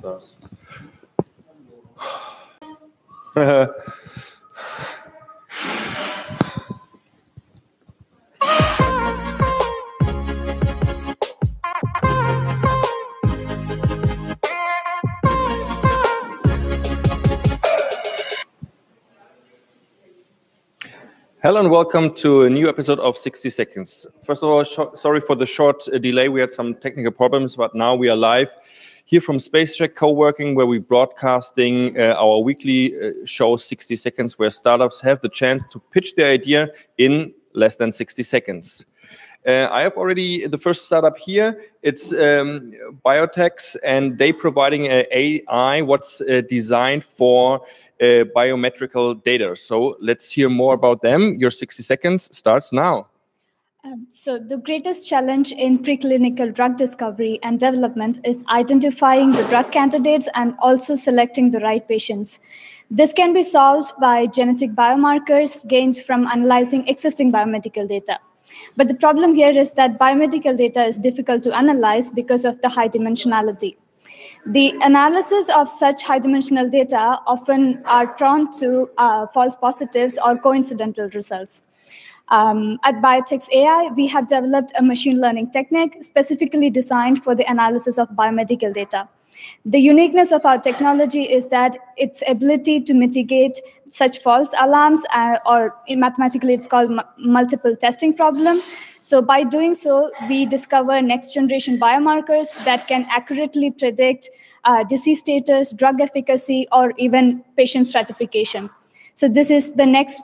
starts. Hello and welcome to a new episode of 60 Seconds. First of all, sorry for the short delay. We had some technical problems, but now we are live here from SpaceTrack Co-working, where we're broadcasting our weekly show 60 Seconds, where startups have the chance to pitch their idea in less than 60 seconds. I have already the first startup here. It's biotx, and they providing an AI what's designed for biometrical data. So let's hear more about them. Your 60 seconds starts now. So the greatest challenge in preclinical drug discovery and development is identifying the drug candidates and also selecting the right patients. This can be solved by genetic biomarkers gained from analyzing existing biomedical data. But the problem here is that biomedical data is difficult to analyze because of the high dimensionality. The analysis of such high-dimensional data often are prone to false positives or coincidental results. At biotx.ai, we have developed a machine learning technique specifically designed for the analysis of biomedical data. The uniqueness of our technology is that its ability to mitigate such false alarms, or mathematically it's called multiple testing problem. So by doing so, we discover next-generation biomarkers that can accurately predict disease status, drug efficacy, or even patient stratification. So this is the next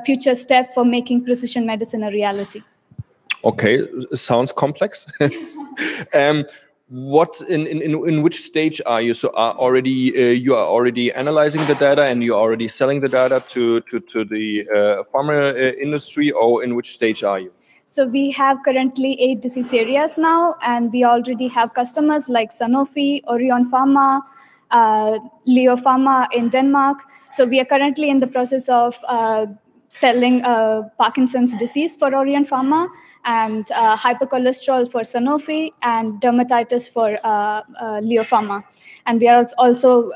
future step for making precision medicine a reality. Okay, sounds complex. What in which stage are you? So you are already analyzing the data and you are already selling the data to the pharma industry, or in which stage are you? So we have currently 8 disease areas now, and we already have customers like Sanofi, Orion Pharma, Leo Pharma in Denmark. So we are currently in the process of selling Parkinson's disease for Orion Pharma, and hypercholesterol for Sanofi, and dermatitis for Leo Pharma. And we are also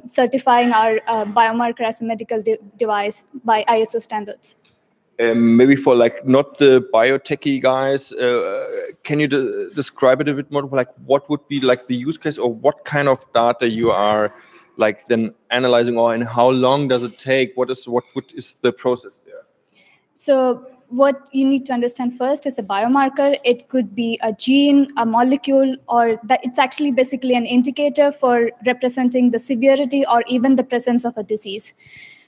certifying our biomarker as a medical device by ISO standards. Maybe for like not the biotechy guys, can you describe it a bit more? Like what would be like the use case, or what kind of data you are like then analyzing, or and how long does it take? What is the process there? So what you need to understand first is a biomarker. It could be a gene, a molecule, or that it's actually basically an indicator for representing the severity or even the presence of a disease.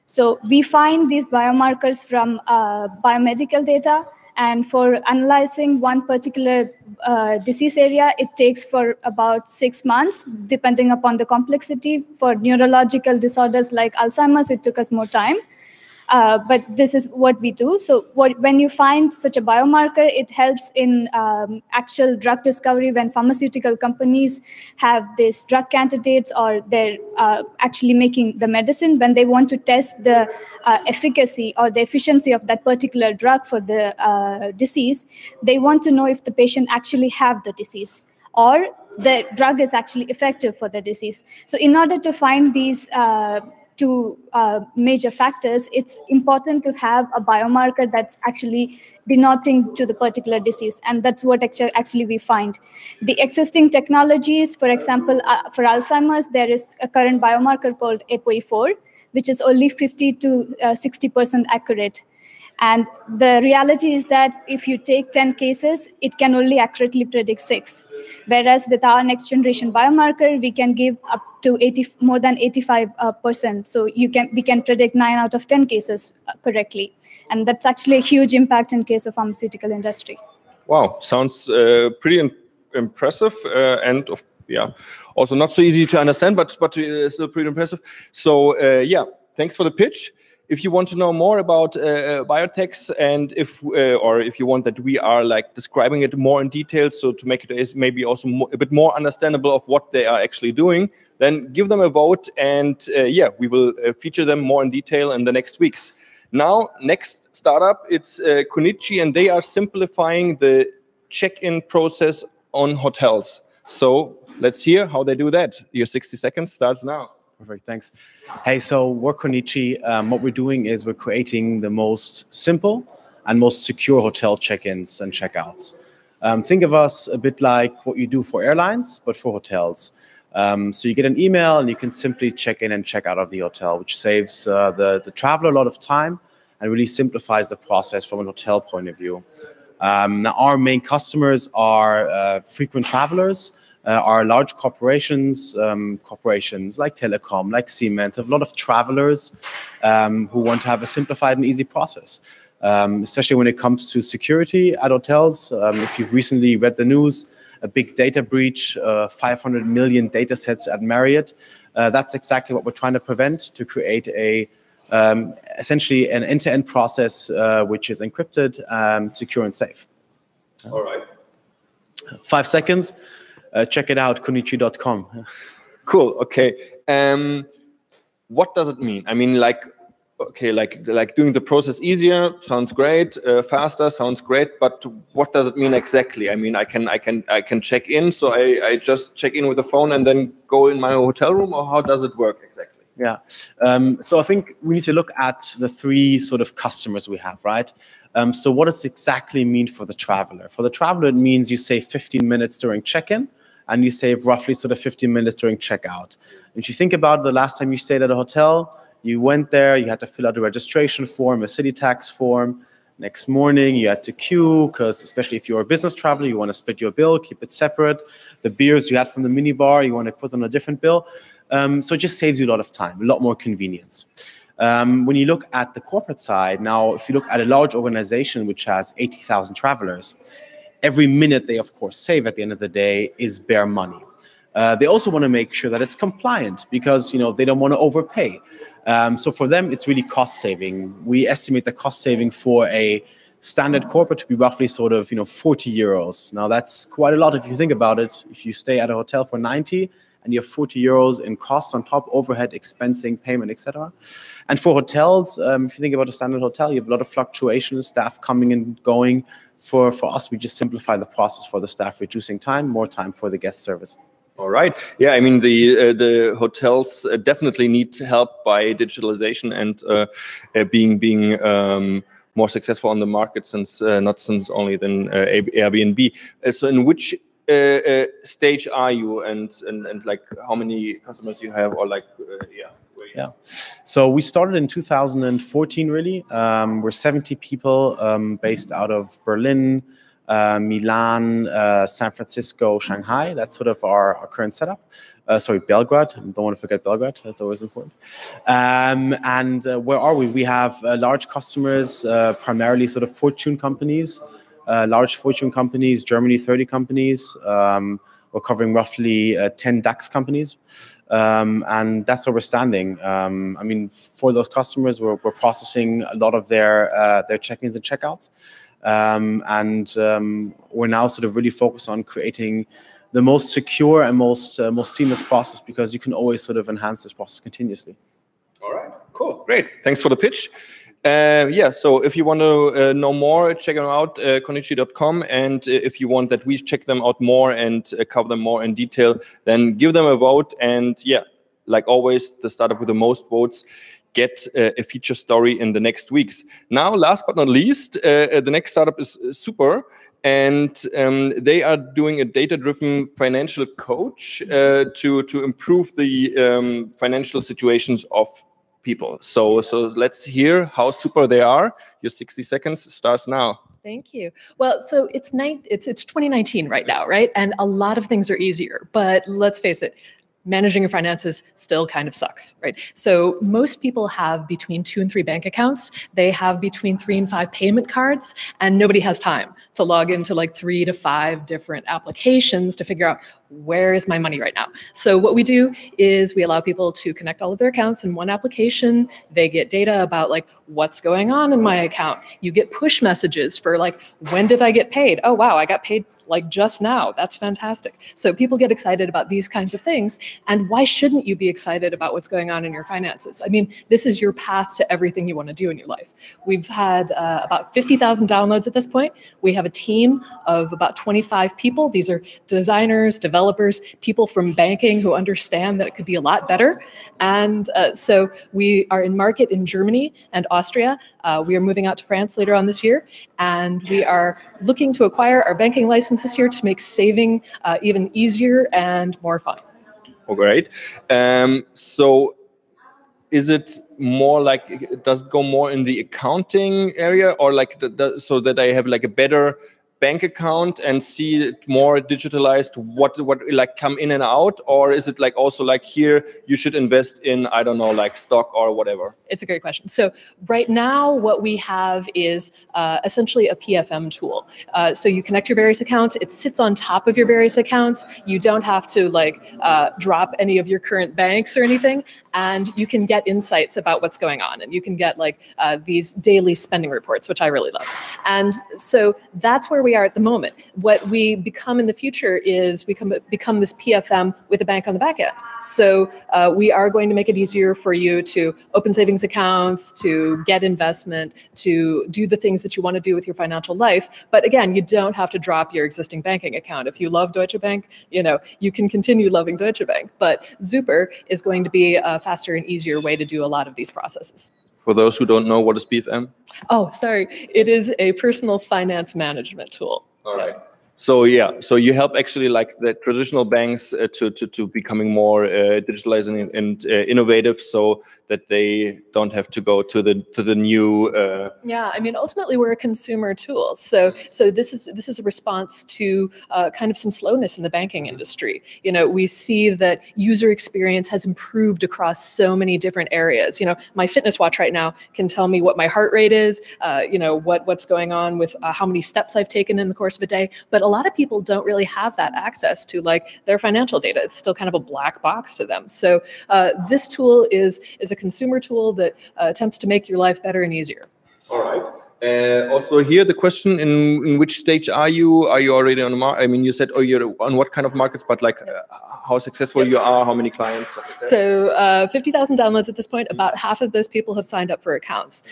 So we find these biomarkers from biomedical data, and for analyzing one particular disease area, it takes for about 6 months, depending upon the complexity. For neurological disorders like Alzheimer's, it took us more time. But this is what we do. So when you find such a biomarker, it helps in actual drug discovery. When pharmaceutical companies have these drug candidates, or they're actually making the medicine, when they want to test the efficacy or the efficiency of that particular drug for the disease, they want to know if the patient actually have the disease, or the drug is actually effective for the disease. So in order to find these two major factors, it's important to have a biomarker that's actually denoting to the particular disease, and that's what actually we find. The existing technologies, for example, for Alzheimer's, there is a current biomarker called ApoE4, which is only 50 to 60% accurate. And the reality is that if you take 10 cases, it can only accurately predict 6. Whereas with our next generation biomarker, we can give up to more than 85%. So we can predict 9 out of 10 cases correctly. And that's actually a huge impact in case of pharmaceutical industry. Wow, sounds pretty impressive, and yeah, also not so easy to understand, but still pretty impressive. So yeah, thanks for the pitch. If you want to know more about biotech, and if you want that we are like describing it more in detail, so to make it maybe also a bit more understandable of what they are actually doing, then give them a vote, and yeah, we will feature them more in detail in the next weeks. Now, next startup, it's Conichi, and they are simplifying the check-in process on hotels. So let's hear how they do that. Your 60 seconds starts now. Perfect, thanks. Hey, so we're Conichi. What we're doing is we're creating the most simple and most secure hotel check-ins and check-outs. Think of us a bit like what you do for airlines, but for hotels. So you get an email and you can simply check in and check out of the hotel, which saves the traveler a lot of time and really simplifies the process from a hotel point of view. Now, our main customers are frequent travelers, are large corporations, corporations like Telecom, like Siemens, have a lot of travelers who want to have a simplified and easy process. Especially when it comes to security at hotels. If you've recently read the news, a big data breach, 500 million data sets at Marriott. That's exactly what we're trying to prevent, to create essentially an end-to-end process which is encrypted, secure and safe. All right. 5 seconds. Check it out, conichi.com. Cool. Okay. What does it mean? I mean, okay, like doing the process easier sounds great, faster sounds great, but what does it mean exactly? I mean, I can check in, so I just check in with the phone and then go in my hotel room, or how does it work exactly? Yeah. So I think we need to look at the three sort of customers we have, right? So what does it exactly mean for the traveler? For the traveler, it means you save 15 minutes during check-in, and you save roughly sort of 15 minutes during checkout. If you think about the last time you stayed at a hotel, you went there, you had to fill out a registration form, a city tax form. Next morning, you had to queue, because especially if you're a business traveler, you want to split your bill, keep it separate. The beers you had from the minibar, you want to put on a different bill. So it just saves you a lot of time, a lot more convenience. When you look at the corporate side, now, if you look at a large organization which has 80,000 travelers, every minute they, of course, save at the end of the day is bare money. They also want to make sure that it's compliant, because they don't want to overpay. So for them, it's really cost saving. We estimate the cost saving for a standard corporate to be roughly sort of 40 euros. Now that's quite a lot if you think about it. If you stay at a hotel for 90 and you have 40 euros in costs on top, overhead, expensing, payment, etc. And for hotels, if you think about a standard hotel, you have a lot of fluctuations, staff coming and going. For us, we just simplify the process for the staff, reducing time, more time for the guest service. All right. Yeah, I mean, the hotels definitely need help by digitalization and being more successful on the market, since only then Airbnb. So in which stage are you, and like how many customers you have, or Yeah. So we started in 2014, really. We're 70 people based out of Berlin, Milan, San Francisco, Shanghai. That's sort of our current setup. Sorry, Belgrade. Don't want to forget Belgrade. That's always important. And where are we? We have large customers, primarily sort of Fortune companies, large Fortune companies, Germany 30 companies. We're covering roughly 10 DAX companies. And that's where we're standing. I mean, for those customers, we're processing a lot of their check-ins and check-outs. We're now sort of really focused on creating the most secure and most seamless process, because you can always sort of enhance this process continuously. All right, cool, great. Thanks for the pitch. Yeah, so if you want to know more, check them out, conichi.com. And if you want that we check them out more and cover them more in detail, then give them a vote. And yeah, like always, the startup with the most votes get a feature story in the next weeks. Now, last but not least, the next startup is Super. And they are doing a data-driven financial coach to improve the financial situations of people. So let's hear how super they are. Your 60 seconds starts now. Thank you. Well, so it's 2019 right now, right? And a lot of things are easier, but let's face it, managing your finances still kind of sucks, right? So most people have between 2 and 3 bank accounts. They have between 3 and 5 payment cards, and nobody has time to log into like 3 to 5 different applications to figure out, where is my money right now? So what we do is we allow people to connect all of their accounts in one application. They get data about like, what's going on in my account. You get push messages for like, when did I get paid? Oh, wow, I got paid like just now. That's fantastic. So people get excited about these kinds of things. And why shouldn't you be excited about what's going on in your finances? I mean, this is your path to everything you want to do in your life. We've had about 50,000 downloads at this point. We have a team of about 25 people. These are designers, developers, people from banking who understand that it could be a lot better. And so we are in market in Germany and Austria. We are moving out to France later on this year. And we are looking to acquire our banking license this year to make saving even easier and more fun. Oh, great. So is it more like, does it go more in the accounting area, or like so that I have like a better bank account and see it more digitalized, what like come in and out? Or is it like also like here you should invest in, I don't know, like stock or whatever? It's a great question. So right now what we have is essentially a PFM tool. So you connect your various accounts, it sits on top of your various accounts. You don't have to like drop any of your current banks or anything, and you can get insights about what's going on, and you can get like these daily spending reports, which I really love. And so that's where we are at the moment. What we become in the future is we become this PFM with a bank on the back end. So we are going to make it easier for you to open savings accounts, to get investment, to do the things that you want to do with your financial life. But again, you don't have to drop your existing banking account. If you love Deutsche Bank, you know, you can continue loving Deutsche Bank. But Super is going to be a faster and easier way to do a lot of these processes. For those who don't know, what is PFM? Oh, sorry. It is a personal finance management tool. All right. So yeah, so you help actually like the traditional banks to becoming more digitalized and innovative, so that they don't have to go to the new. Yeah, I mean, ultimately we're a consumer tool, so this is a response to kind of some slowness in the banking industry. You know, we see that user experience has improved across so many different areas. You know, my fitness watch right now can tell me what my heart rate is. You know, what's going on with how many steps I've taken in the course of a day, but a lot of people don't really have that access to like their financial data. It's still kind of a black box to them. So this tool is a consumer tool that attempts to make your life better and easier. All right. Also here the question, in which stage are you? Are you already on the market? I mean, you said, oh, you're on what kind of markets, but like how successful you are, how many clients? So 50,000 downloads at this point. About half of those people have signed up for accounts.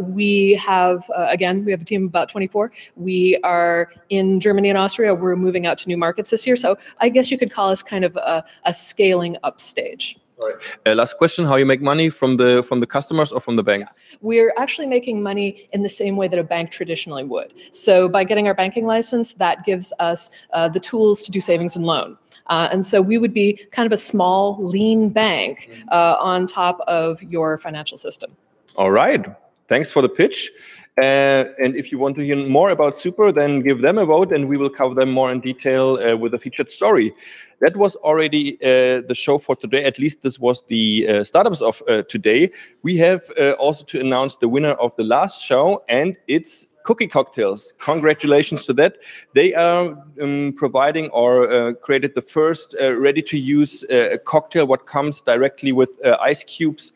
We have, again, we have a team of about 24. We are in Germany and Austria. We're moving out to new markets this year. So I guess you could call us kind of a scaling up stage. All right. Last question: how you make money from the customers or from the banks? We're actually making money in the same way that a bank traditionally would. So by getting our banking license, that gives us the tools to do savings and loan. And so we would be kind of a small, lean bank on top of your financial system. All right. Thanks for the pitch. And if you want to hear more about Super, then give them a vote, and we will cover them more in detail with a featured story. That was already the show for today. At least this was the startups of today. We have also to announce the winner of the last show, and it's Cookie Cocktails. Congratulations to that. They are providing or created the first ready-to-use cocktail what comes directly with ice cubes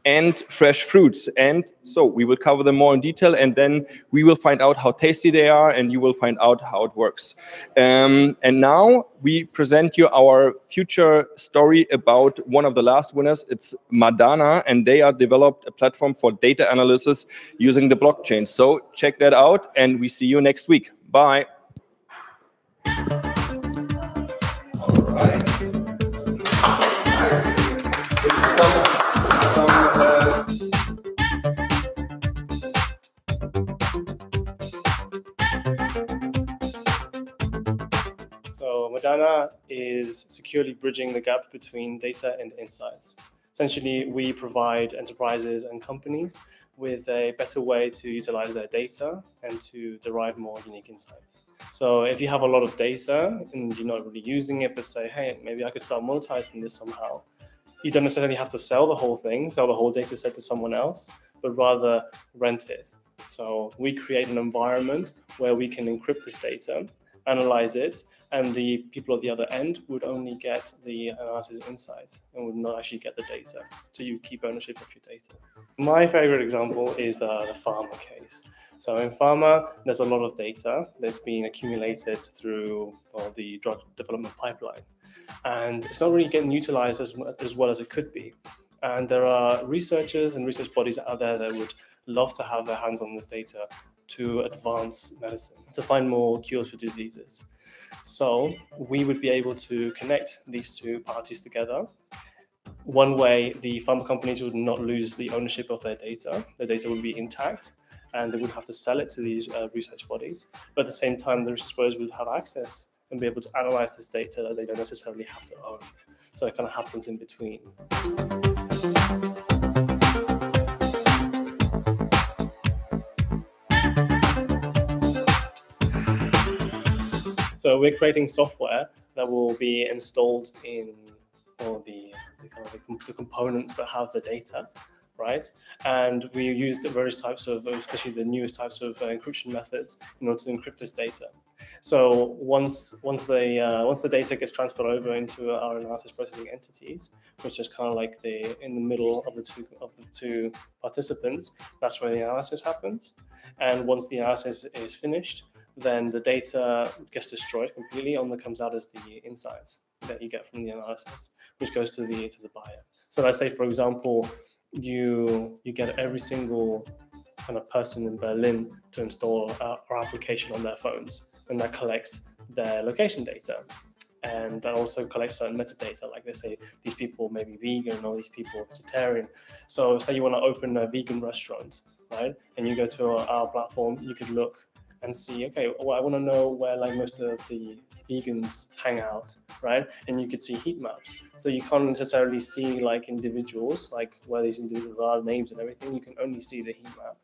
and fresh fruits. And so we will cover them more in detail, and then we will find out how tasty they are, and you will find out how it works. And now we present you our future story about one of the last winners. It's Madana, and they are developed a platform for data analysis using the blockchain. So check that out, and we see you next week. Bye. All right. So Madana is securely bridging the gap between data and insights. Essentially, we provide enterprises and companies with a better way to utilize their data and to derive more unique insights. So if you have a lot of data and you're not really using it, but say, hey, maybe I could start monetizing this somehow, you don't necessarily have to sell the whole thing, sell the whole data set to someone else, but rather rent it. So we create an environment where we can encrypt this data, analyze it, and the people at the other end would only get the analysis insights and would not actually get the data. So you keep ownership of your data. My favorite example is the pharma case. So in pharma, there's a lot of data that's being accumulated through the drug development pipeline. And it's not really getting utilized as well as it could be. And there are researchers and research bodies out there that would love to have their hands on this data to advance medicine, to find more cures for diseases. So we would be able to connect these two parties together. One way, the pharma companies would not lose the ownership of their data. Their data would be intact, and they would have to sell it to these research bodies. But at the same time, the research bodies would have access and be able to analyze this data that they don't necessarily have to own. So it kind of happens in between. So we're creating software that will be installed in all the components that have the data, right? And we use the various types of, especially the newest types of encryption methods in order to encrypt this data. So once the data gets transferred over into our analysis processing entities, which is kind of like in the middle of the two participants, that's where the analysis happens. And once the analysis is finished, then the data gets destroyed completely, and that comes out as the insights that you get from the analysis, which goes to the buyer. So let's say, for example, you get every single kind of person in Berlin to install our application on their phones, and that collects their location data. And that also collects certain metadata, like they say these people may be vegan or these people are vegetarian. So say you want to open a vegan restaurant, right? And you go to our platform, you could look and see, okay, well, I want to know where like most of the vegans hang out, right? And you could see heat maps. So you can't necessarily see like individuals, like where these individuals are, names and everything. You can only see the heat map.